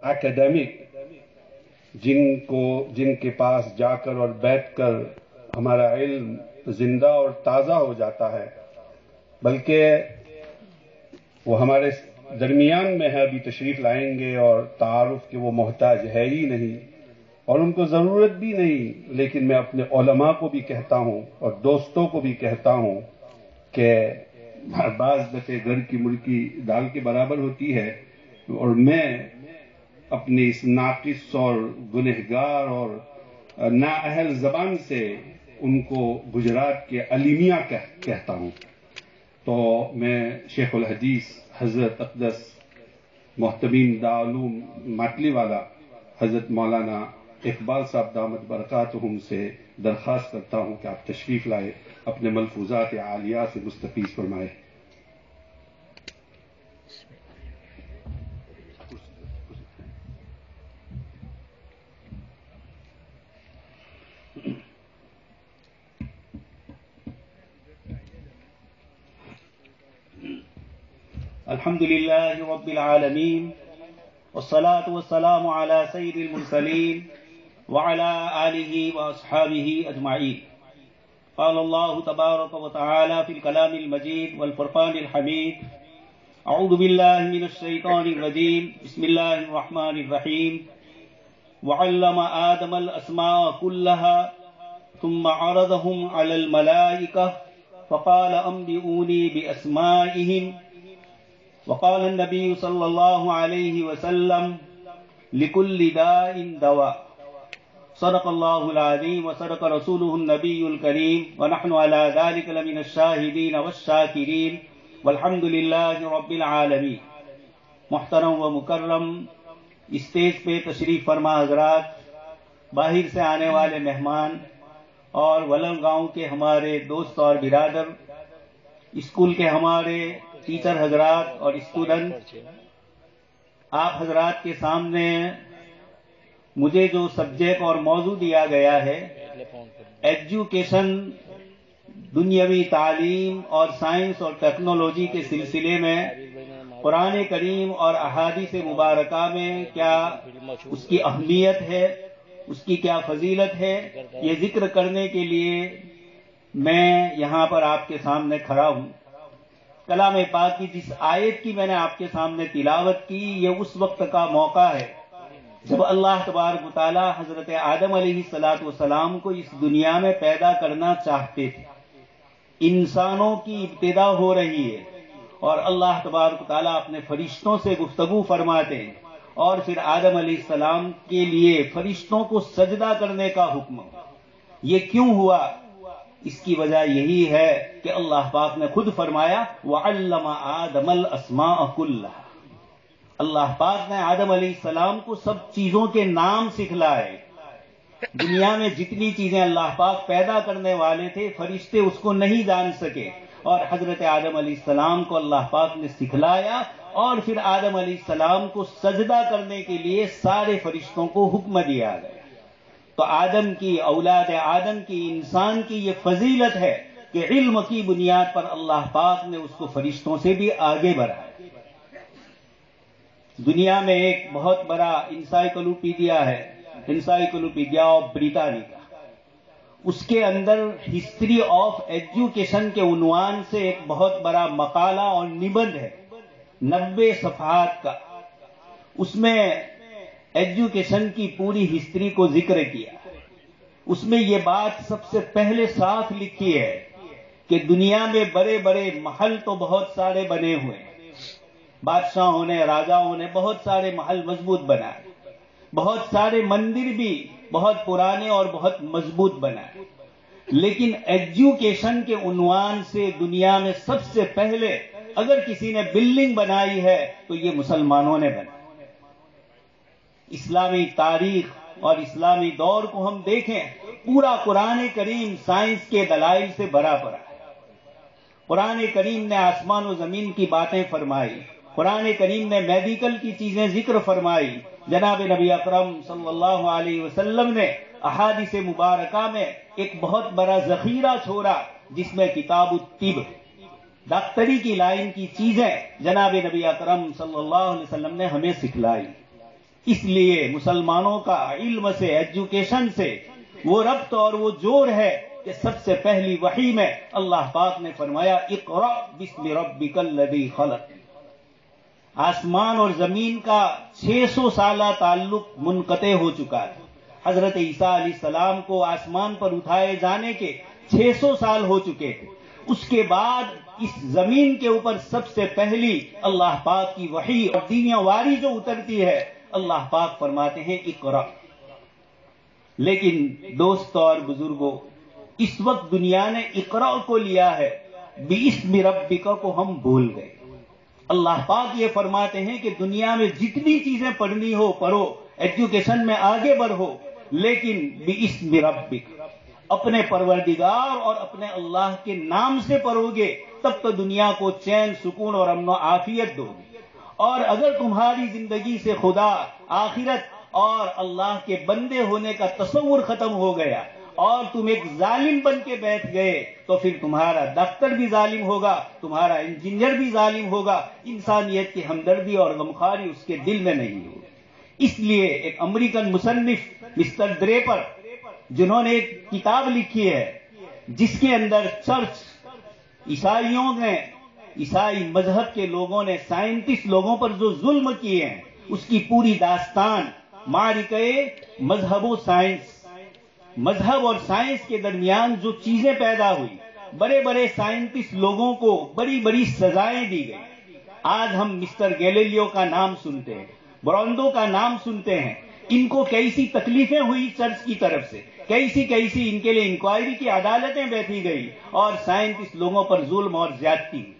ایکیڈیمک جن کے پاس جا کر اور بیٹھ کر ہمارا علم زندہ اور تازہ ہو جاتا ہے، بلکہ وہ ہمارے درمیان میں ہے، ابھی تشریف لائیں گے، اور تعارف کے وہ محتاج ہے ہی نہیں اور ان کو ضرورت بھی نہیں، لیکن میں اپنے علماء کو بھی کہتا ہوں اور دوستوں کو بھی کہتا ہوں کہ بعض دفعہ گھر کی مرغی دال کے برابر ہوتی ہے، اور میں اپنی اس ناقص اور گنہگار اور نااہل زبان سے ان کو گجرات کے علیمیہ کہتا ہوں. تو میں شیخ الحدیث حضرت اقدس محتمین دارالعلوم ماٹلی والا حضرت مولانا اقبال صاحب دامت برکاتہم سے درخواست کرتا ہوں کہ آپ تشریف لائے، اپنے ملفوظات عالیہ سے مستفیض فرمائے. الحمد لله رب العالمين والصلاة والسلام على سيد المرسلين وعلى آله وأصحابه أجمعين. قال الله تبارك وتعالى في الكلام المجيد والفرقان الحميد: أعوذ بالله من الشيطان الرجيم، بسم الله الرحمن الرحيم. وعلم آدم الأسماء كلها ثم عرضهم على الملائكة فقال أنبئوني بأسمائهم. وقال النبي صلى الله عليه وسلم: لكل داء دواء. صدق الله العظيم وصدق رسوله النبي الكريم، ونحن على ذلك لمن الشاهدين والشاكرين، والحمد لله رب العالمين. محترم و مکرم اسٹیج پہ تشریف فرما حضرات، باہر سے آنے والے مہمان اور ولن گاؤں کے ہمارے دوست اور برادر، اسکول کے ہمارے ٹیچر حضرات اور اسٹوڈنٹ، آپ حضرات کے سامنے مجھے جو سبجیکٹ اور موضوع دیا گیا ہے، ایجوکیشن، دنیاوی تعلیم اور سائنس اور ٹیکنالوجی کے سلسلے میں قرآن کریم اور احادیث مبارکہ میں کیا اس کی اہمیت ہے، اس کی کیا فضیلت ہے، یہ ذکر کرنے کے لیے میں یہاں پر آپ کے سامنے کھڑا ہوں. کلام پاک کی جس آیت کی میں نے آپ کے سامنے تلاوت کی، یہ اس وقت کا موقع ہے جب اللہ تبارک و تعالی حضرت آدم علیہ السلام کو اس دنیا میں پیدا کرنا چاہتے تھے. انسانوں کی ابتدا ہو رہی ہے اور اللہ تبارک و تعالی اپنے فرشتوں سے گفتگو فرماتے ہیں، اور پھر آدم علیہ السلام کے لیے فرشتوں کو سجدہ کرنے کا حکم. یہ کیوں ہوا؟ اس کی وجہ یہی ہے کہ اللہ پاک نے خود فرمایا وَعَلَّمَ آدَمَ الْأَسْمَاءَ كُلَّهَا. اللہ پاک نے آدم علیہ السلام کو سب چیزوں کے نام سکھلائے. دنیا میں جتنی چیزیں اللہ پاک پیدا کرنے والے تھے، فرشتے اس کو نہیں جان سکے، اور حضرت آدم علیہ السلام کو اللہ پاک نے سکھلایا، اور پھر آدم علیہ السلام کو سجدہ کرنے کے لیے سارے فرشتوں کو حکم دیا گیا. تو آدم کی، اولاد آدم کی، انسان کی یہ فضیلت ہے کہ علم کی بنیاد پر اللہ پاک نے اس کو فرشتوں سے بھی آگے بڑھایا. دنیا میں ایک بہت بڑا انسائیکلوپیڈیا ہے، انسائیکلوپیڈیا آف بریٹانیکا. اس کے اندر ہسٹری آف ایجوکیشن کے عنوان سے ایک بہت بڑا مقالہ اور نبندھ ہے، 90 صفحات کا. اس میں ایجوکیشن کی پوری ہسٹری کو ذکر کیا. اس میں یہ بات سب سے پہلے صاف لکھی ہے کہ دنیا میں بڑے بڑے محل تو بہت سارے بنے ہوئے ہیں، بادشاہوں نے، راجاؤں نے بہت سارے محل مضبوط بنائے، بہت سارے مندر بھی بہت پرانے اور بہت مضبوط بنائے، لیکن ایجوکیشن کے عنوان سے دنیا میں سب سے پہلے اگر کسی نے بلڈنگ بنائی ہے تو یہ مسلمانوں نے بنائی. اسلامی تاریخ اور اسلامی دور کو ہم دیکھیں، پورا قرآن کریم سائنس کے دلائل سے بھرا پڑا ہے. قرآن کریم نے آسمان و زمین کی باتیں فرمائی، قرآن کریم نے میڈیکل کی چیزیں ذکر فرمائی. جناب نبی اکرم صلی اللہ علیہ وسلم نے احادیث مبارکہ میں ایک بہت بڑا ذخیرہ چھوڑا، جس میں کتاب الطب، ڈاکٹری کی لائن کی چیزیں جناب نبی اکرم صلی اللہ علیہ وسلم نے ہمیں سکھلائی. اس لیے مسلمانوں کا علم سے، ایجوکیشن سے وہ ربط اور وہ جوڑ ہے کہ سب سے پہلی وحی میں اللہ پاک نے فرمایا اقرأ بسم ربک الذی خلق۔ آسمان اور زمین کا 600 سالہ تعلق منقطع ہو چکا ہے۔ حضرت عیسیٰ علیہ السلام کو آسمان پر اٹھائے جانے کے 600 سال ہو چکے تھے۔ اس کے بعد اس زمین کے اوپر سب سے پہلی اللہ پاک کی وحی اور دنیا واری جو اترتی ہے، اللہ پاک فرماتے ہیں اقرأ۔ لیکن دوستو اور بزرگوں، اس وقت دنیا نے اقرأ کو لیا ہے، بِاسْمِ رَبِّكَ کو ہم بھول گئے۔ اللہ پاک یہ فرماتے ہیں کہ دنیا میں جتنی چیزیں پڑھنی ہو پڑھو، ایجوکیشن میں آگے بڑھو، لیکن بِاسْمِ رَبِّكَ، اپنے پروردگار اور اپنے اللہ کے نام سے پڑھو گے تب تو دنیا کو چین، سکون اور امن و عافیت دو گی۔ اور اگر تمہاری زندگی سے خدا، آخرت اور اللہ کے بندے ہونے کا تصور ختم ہو گیا اور تم ایک ظالم بن کے بیٹھ گئے تو پھر تمہارا ڈاکٹر بھی ظالم ہوگا، تمہارا انجینئر بھی ظالم ہوگا، انسانیت کی ہمدردی اور غمخواری اس کے دل میں نہیں ہوگی۔ اس لیے ایک امریکن مصنف مسٹر ڈریپر، جنہوں نے ایک کتاب لکھی ہے جس کے اندر چرچ، عیسائیوں نے، عیسائی مذہب کے لوگوں نے سائنٹسٹ لوگوں پر جو ظلم کیے ہیں، اس کی پوری داستان معرکہ مذہب و سائنس، مذہب اور سائنس کے درمیان جو چیزیں پیدا ہوئی، بڑے بڑے سائنٹسٹ لوگوں کو بڑی بڑی سزائیں دی گئی۔ آج ہم مسٹر گیلیلیو کا نام سنتے ہیں، براندو کا نام سنتے ہیں، ان کو کیسی تکلیفیں ہوئی چرچ کی طرف سے، کیسی ان کے لیے انکوائری کی عدالتیں بیٹھی گئی اور سائنٹسٹ لوگوں پر ظلم اور زیادتی ہوئی۔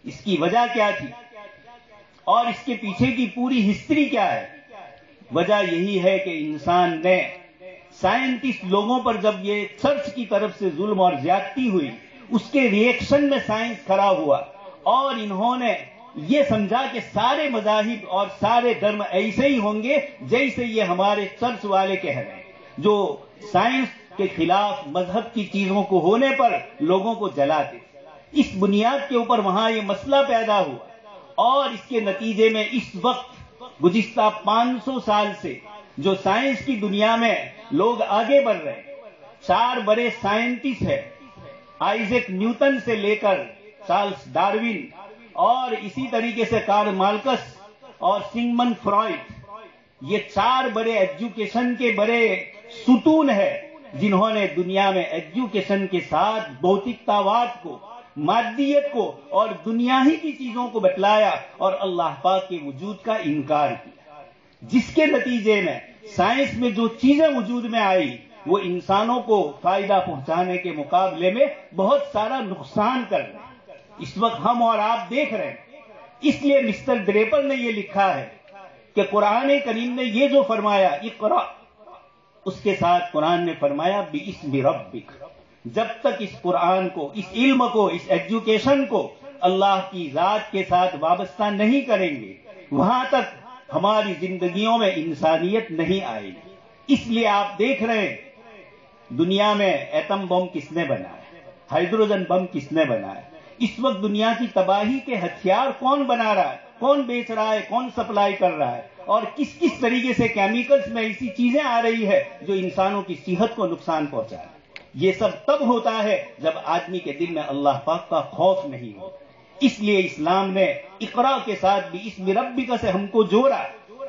اس کی وجہ کیا تھی اور اس کے پیچھے کی پوری ہسٹری کیا ہے؟ وجہ یہی ہے کہ انسان نے سائنٹسٹ لوگوں پر جب یہ چرچ کی طرف سے ظلم اور زیادتی ہوئی، اس کے ری ایکشن میں سائنس کھڑا ہوا اور انہوں نے یہ سمجھا کہ سارے مذاہب اور سارے دھرم ایسے ہی ہوں گے جیسے یہ ہمارے چرچ والے کہہ رہے ہیں، جو سائنس کے خلاف مذہب کی چیزوں کو ہونے پر لوگوں کو جلاتے۔ اس بنیاد کے اوپر وہاں یہ مسئلہ پیدا ہوا اور اس کے نتیجے میں اس وقت گزشتہ 500 سال سے جو سائنس کی دنیا میں لوگ آگے بڑھ رہے ہیں، 4 بڑے سائنٹسٹ ہیں، آئزیک نیوٹن سے لے کر چارلس ڈارون اور اسی طریقے سے کارل مارکس اور سگمنڈ فرائڈ، یہ 4 بڑے ایجوکیشن کے بڑے ستون ہیں جنہوں نے دنیا میں ایجوکیشن کے ساتھ بھوتکتاواد کو، مادیت کو اور دنیا ہی کی چیزوں کو بتلایا اور اللہ پاک کے وجود کا انکار کیا، جس کے نتیجے میں سائنس میں جو چیزیں وجود میں آئی وہ انسانوں کو فائدہ پہنچانے کے مقابلے میں بہت سارا نقصان کر رہے ہیں۔ اس وقت ہم اور آپ دیکھ رہے ہیں۔ اس لیے مسٹر ڈریپر نے یہ لکھا ہے کہ قرآن کریم نے یہ جو فرمایا اقرأ، اس کے ساتھ قرآن نے فرمایا بِاسْمِ رَبِّكَ۔ جب تک اس قرآن کو، اس علم کو، اس ایجوکیشن کو اللہ کی ذات کے ساتھ وابستہ نہیں کریں گے، وہاں تک ہماری زندگیوں میں انسانیت نہیں آئے گی۔ اس لیے آپ دیکھ رہے ہیں دنیا میں ایٹم بم کس نے بنایا، ہائیڈروجن بم کس نے بنایا، اس وقت دنیا کی تباہی کے ہتھیار کون بنا رہا ہے، کون بیچ رہا ہے، کون سپلائی کر رہا ہے، اور کس کس طریقے سے کیمیکلز میں ایسی چیزیں آ رہی ہے جو انسانوں کی صحت کو نقصان پہنچا ہے۔ یہ سب تب ہوتا ہے جب آدمی کے دل میں اللہ پاک کا خوف نہیں ہو۔ اس لیے اسلام نے اقرا کے ساتھ بھی بِاسْمِ رَبِّكَ سے ہم کو جوڑا۔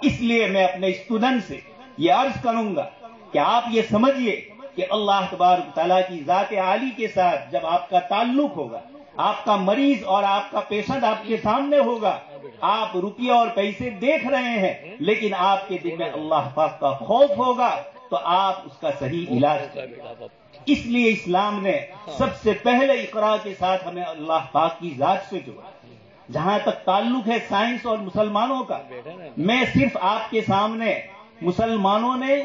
اس لیے میں اپنے اسٹوڈنٹ سے یہ عرض کروں گا کہ آپ یہ سمجھیے کہ اللہ تبارک تعالیٰ کی ذات عالی کے ساتھ جب آپ کا تعلق ہوگا، آپ کا مریض اور آپ کا پیشنٹ آپ کے سامنے ہوگا، آپ روپیہ اور پیسے دیکھ رہے ہیں لیکن آپ کے دل میں اللہ پاک کا خوف ہوگا تو آپ اس کا صحیح علاج کریں گے۔ اس لیے اسلام نے سب سے پہلے اقرا کے ساتھ ہمیں اللہ پاک کی ذات سے جوڑا۔ جہاں تک تعلق ہے سائنس اور مسلمانوں کا، میں صرف آپ کے سامنے مسلمانوں نے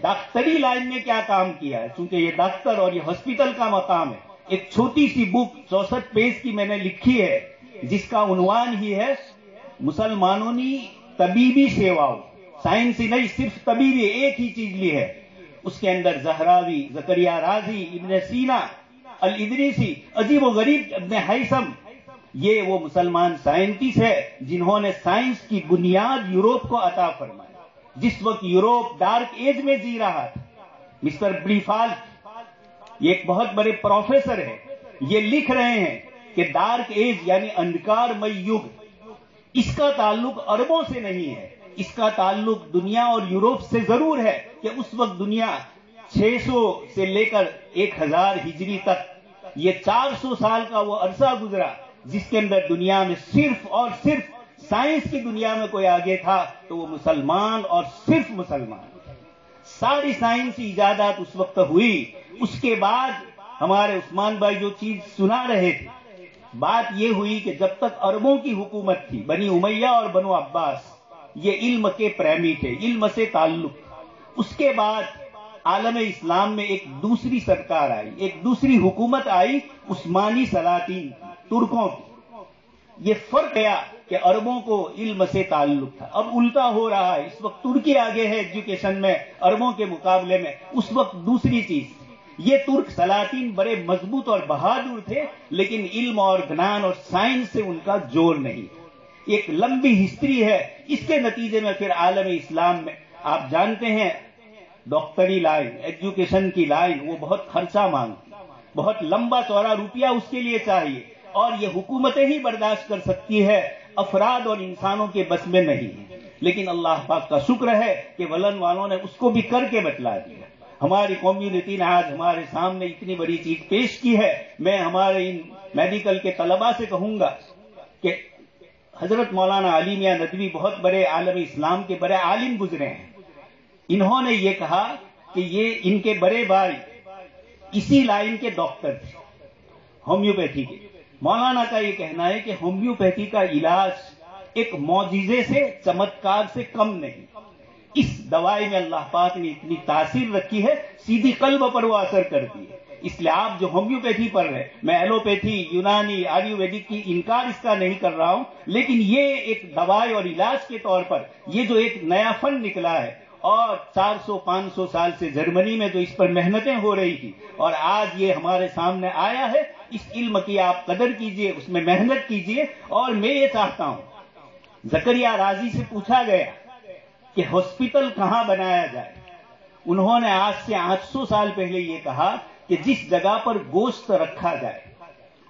ڈاکٹری لائن میں کیا کام کیا ہے، چونکہ یہ ڈاکٹر اور یہ ہاسپٹل کا مقام ہے، ایک چھوٹی سی بک 64 پیج کی میں نے لکھی ہے جس کا عنوان ہی ہے مسلمانوں نے طبیبی سیواؤں، سائنسی نہیں، صرف طبیبی ایک ہی چیز لی ہے۔ اس کے اندر زہراوی، زکریا رازی، ابن سینا، الادریسی، عجیب و غریب ابن حیثم، یہ وہ مسلمان سائنٹسٹ ہے جنہوں نے سائنس کی بنیاد یورپ کو عطا فرمائی۔ جس وقت یوروپ ڈارک ایج میں جی رہا تھا. مسٹر بریفال یہ ایک بہت بڑے پروفیسر ہے, یہ لکھ رہے ہیں کہ ڈارک ایج یعنی اندھکار مئی یگ, اس کا تعلق عربوں سے نہیں ہے, اس کا تعلق دنیا اور یوروپ سے ضرور ہے کہ اس وقت دنیا 600 سے لے کر 1000 ہجری تک یہ 400 سال کا وہ عرصہ گزرا جس کے اندر دنیا میں صرف اور صرف سائنس کی دنیا میں کوئی آگے تھا تو وہ مسلمان اور صرف مسلمان. ساری سائنسی ایجادات اس وقت ہوئی. اس کے بعد ہمارے عثمان بھائی جو چیز سنا رہے تھے, بات یہ ہوئی کہ جب تک عربوں کی حکومت تھی, بنی امیہ اور بنو عباس, یہ علم کے پریمی تھے, علم سے تعلق. اس کے بعد عالم اسلام میں ایک دوسری سرکار آئی, ایک دوسری حکومت آئی, عثمانی سلاطین, ترکوں کی. یہ فرق گیا کہ عربوں کو علم سے تعلق تھا. اب الٹا ہو رہا ہے, اس وقت ترکی آگے ہے ایجوکیشن میں عربوں کے مقابلے میں. اس وقت دوسری چیز, یہ ترک سلاطین بڑے مضبوط اور بہادر تھے لیکن علم اور گنان اور سائنس سے ان کا جوڑ نہیں. ایک لمبی ہسٹری ہے. اس کے نتیجے میں پھر عالم اسلام میں آپ جانتے ہیں ڈاکٹری لائن, ایجوکیشن کی لائن, وہ بہت خرچہ مانگتی, بہت لمبا چوڑا روپیہ اس کے لیے چاہیے, اور یہ حکومتیں ہی برداشت کر سکتی ہے, افراد اور انسانوں کے بس میں نہیں ہے. لیکن اللہ پاک کا شکر ہے کہ ولن والوں نے اس کو بھی کر کے بتلا دیا. ہماری کمیونٹی نے آج ہمارے سامنے اتنی بڑی چیز پیش کی ہے. میں ہمارے ان میڈیکل کے طلباء سے کہوں گا کہ حضرت مولانا علی میاں ندوی بہت بڑے عالم اسلام کے بڑے عالم گزرے ہیں. انہوں نے یہ کہا کہ یہ ان کے بڑے بھائی اسی لائن کے ڈاکٹر تھے, ہومیوپیتھی کے. مولانا کا یہ کہنا ہے کہ ہومیوپیتھی کا علاج ایک معجزے سے, چمتکار سے کم نہیں. اس دوائی میں اللہ پاک نے اتنی تاثیر رکھی ہے, سیدھی قلب پر وہ اثر کرتی ہے. اس لیے آپ جو ہومیوپیتھی پڑھ رہے ہیں, میں ایلوپیتھی, یونانی, آیورویدک کی انکار اس کا نہیں کر رہا ہوں, لیکن یہ ایک دوائی اور علاج کے طور پر یہ جو ایک نیا فن نکلا ہے, اور 400-500 سال سے جرمنی میں جو اس پر محنتیں ہو رہی تھی, اور آج یہ ہمارے سامنے آیا ہے. اس علم کی آپ قدر کیجئے, اس میں محنت کیجئے. اور میں یہ چاہتا ہوں, زکریا رازی سے پوچھا گیا کہ ہاسپٹل کہاں بنایا جائے. انہوں نے آج سے 800 سال پہلے یہ کہا کہ جس جگہ پر گوشت رکھا جائے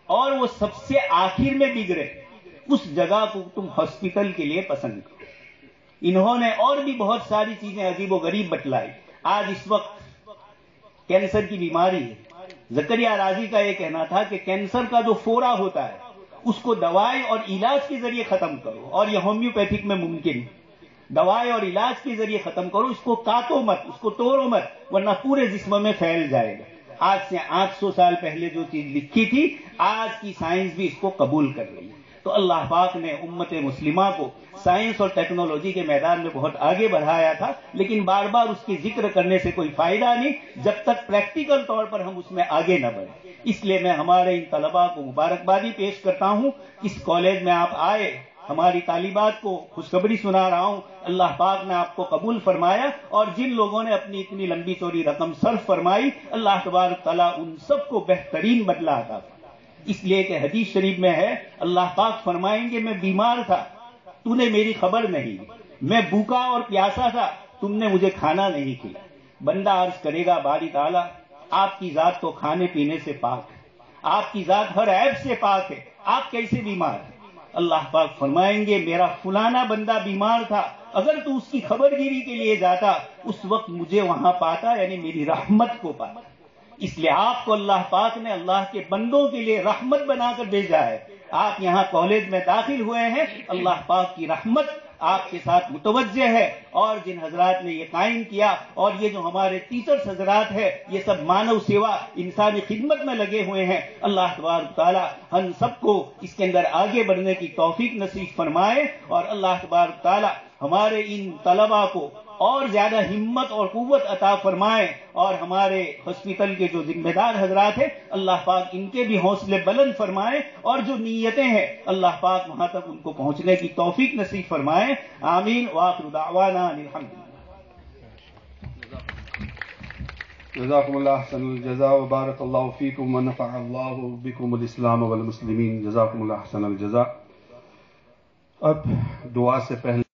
اور وہ سب سے آخر میں بگڑے, اس جگہ کو تم ہاسپٹل کے لیے پسند کرو. انہوں نے اور بھی بہت ساری چیزیں عجیب و غریب بتلائی. آج اس وقت کینسر کی بیماری ہے. زکریا رازی کا یہ کہنا تھا کہ کینسر کا جو فورا ہوتا ہے اس کو دوائی اور علاج کے ذریعے ختم کرو, اور یہ ہومیوپیتھک میں ممکن ہے. دوائی اور علاج کے ذریعے ختم کرو, اس کو کاٹو مت, اس کو توڑو مت, ورنہ پورے جسم میں پھیل جائے گا. آج سے 800 سال پہلے جو چیز لکھی تھی, آج کی سائنس بھی اس کو قبول کر رہی ہے. تو اللہ پاک نے امت مسلمہ کو سائنس اور ٹیکنالوجی کے میدان میں بہت آگے بڑھایا تھا, لیکن بار بار اس کی ذکر کرنے سے کوئی فائدہ نہیں جب تک پریکٹیکل طور پر ہم اس میں آگے نہ بڑھیں. اس لیے میں ہمارے ان طلباء کو مبارکبادی پیش کرتا ہوں. اس کالج میں آپ آئے, ہماری طالبات کو خوشخبری سنا رہا ہوں, اللہ پاک نے آپ کو قبول فرمایا, اور جن لوگوں نے اپنی اتنی لمبی چوڑی رقم صرف فرمائی, اللہ تبارک تعالیٰ ان سب کو بہترین بدلہ عطا فرمائے. اس لیے کہ حدیث شریف میں ہے, اللہ پاک فرمائیں گے میں بیمار تھا, تو نے میری خبر نہیں, میں بھوکا اور پیاسا تھا, تم نے مجھے کھانا نہیں کھلایا. بندہ عرض کرے گا, باری تعالیٰ آپ کی ذات تو کھانے پینے سے پاک ہے, آپ کی ذات ہر عیب سے پاک ہے, آپ کیسے بیمار ہیں؟ اللہ پاک فرمائیں گے میرا فلانا بندہ بیمار تھا, اگر تو اس کی خبر گیری کے لیے جاتا اس وقت مجھے وہاں پاتا, یعنی میری رحمت کو پاتا. اس لیے آپ کو اللہ پاک نے اللہ کے بندوں کے لیے رحمت بنا کر بھیجا ہے. آپ یہاں کالج میں داخل ہوئے ہیں, اللہ پاک کی رحمت آپ کے ساتھ متوجہ ہے. اور جن حضرات نے یہ قائم کیا, اور یہ جو ہمارے ٹیچرز حضرات ہیں, یہ سب مانو سیوا انسانی خدمت میں لگے ہوئے ہیں. اللہ تبارک تعالیٰ ہم سب کو اس کے اندر آگے بڑھنے کی توفیق نصیب فرمائے, اور اللہ تبارک تعالیٰ ہمارے ان طلباء کو اور زیادہ ہمت اور قوت عطا فرمائے. اور ہمارے ہاسپٹل کے جو ذمہ دار حضرات ہیں, اللہ پاک ان کے بھی حوصلے بلند فرمائے, اور جو نیتیں ہیں اللہ پاک وہاں تک ان کو پہنچنے کی توفیق نصیب فرمائے. آمین. وآخر دعوانا الحمد للہ. جزاکم اللہ احسن الجزاء وبارک اللہ فیکم ونفع اللہ بکم الاسلام والمسلمین. جزاکم اللہ احسن الجزاء. اب دعا سے پہلے